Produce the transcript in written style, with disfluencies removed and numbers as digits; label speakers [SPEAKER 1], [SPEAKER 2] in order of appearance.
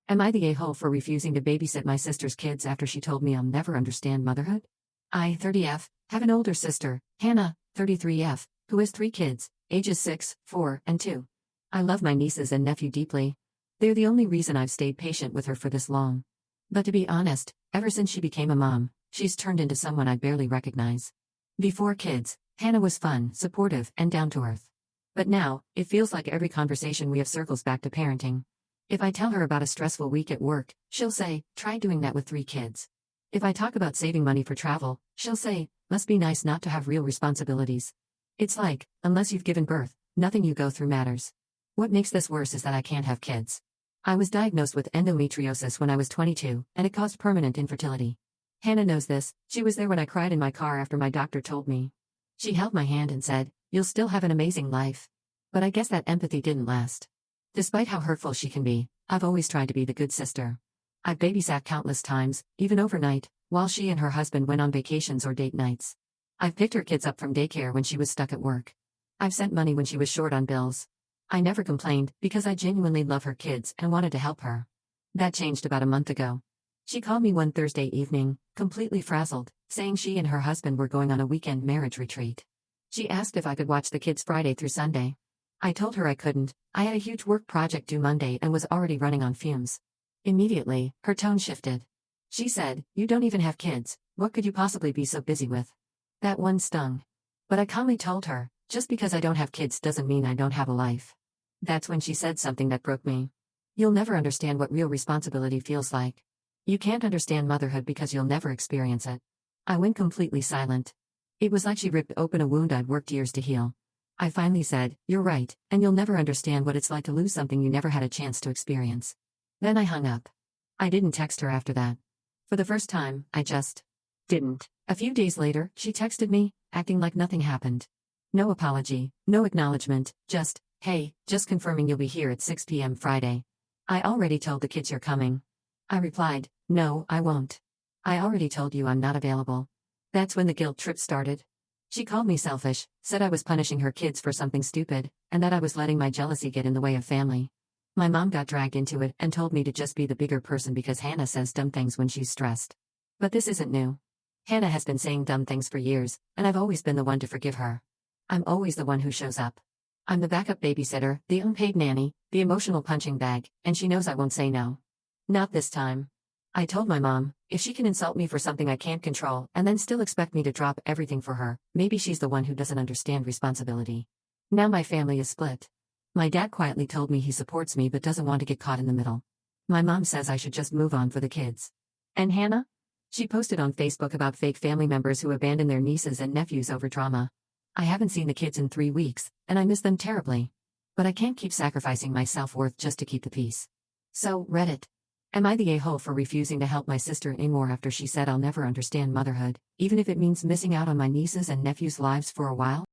[SPEAKER 1] Am I the a-hole for refusing to babysit my sister's kids after she told me I'll never understand motherhood? I, 30F, have an older sister, Hannah, 33F, who has 3 kids, ages 6, 4, and 2. I love my nieces and nephew deeply. They're the only reason I've stayed patient with her for this long. But to be honest, ever since she became a mom, she's turned into someone I barely recognize. Before kids, Hannah was fun, supportive, and down to earth. But now, it feels like every conversation we have circles back to parenting. If I tell her about a stressful week at work, she'll say, try doing that with 3 kids. If I talk about saving money for travel, she'll say, must be nice not to have real responsibilities. It's like, unless you've given birth, nothing you go through matters. What makes this worse is that I can't have kids. I was diagnosed with endometriosis when I was 22, and it caused permanent infertility. Hannah knows this. She was there when I cried in my car after my doctor told me. She held my hand and said, you'll still have an amazing life. But I guess that empathy didn't last. Despite how hurtful she can be, I've always tried to be the good sister. I've babysat countless times, even overnight, while she and her husband went on vacations or date nights. I've picked her kids up from daycare when she was stuck at work. I've sent money when she was short on bills. I never complained because I genuinely love her kids and wanted to help her. That changed about a month ago. She called me one Thursday evening, completely frazzled, saying she and her husband were going on a weekend marriage retreat. She asked if I could watch the kids Friday through Sunday. I told her I couldn't. I had a huge work project due Monday and was already running on fumes. Immediately, her tone shifted. She said, you don't even have kids, what could you possibly be so busy with? That one stung. But I calmly told her, just because I don't have kids doesn't mean I don't have a life. That's when she said something that broke me. You'll never understand what real responsibility feels like. You can't understand motherhood because you'll never experience it. I went completely silent. It was like she ripped open a wound I'd worked years to heal. I finally said, you're right, and you'll never understand what it's like to lose something you never had a chance to experience. Then I hung up. I didn't text her after that. For the first time, I just didn't. A few days later, she texted me, acting like nothing happened. No apology, no acknowledgement, just, hey, just confirming you'll be here at 6 p.m. Friday. I already told the kids you're coming. I replied, no, I won't. I already told you I'm not available. That's when the guilt trip started. She called me selfish, said I was punishing her kids for something stupid, and that I was letting my jealousy get in the way of family. My mom got dragged into it and told me to just be the bigger person because Hannah says dumb things when she's stressed. But this isn't new. Hannah has been saying dumb things for years, and I've always been the one to forgive her. I'm always the one who shows up. I'm the backup babysitter, the unpaid nanny, the emotional punching bag, and she knows I won't say no. Not this time. I told my mom, if she can insult me for something I can't control and then still expect me to drop everything for her, maybe she's the one who doesn't understand responsibility. Now my family is split. My dad quietly told me he supports me but doesn't want to get caught in the middle. My mom says I should just move on for the kids. And Hannah? She posted on Facebook about fake family members who abandon their nieces and nephews over drama. I haven't seen the kids in 3 weeks, and I miss them terribly. But I can't keep sacrificing my self-worth just to keep the peace. So, Reddit. Am I the a-hole for refusing to help my sister anymore after she said I'll never understand motherhood, even if it means missing out on my nieces and nephews' lives for a while?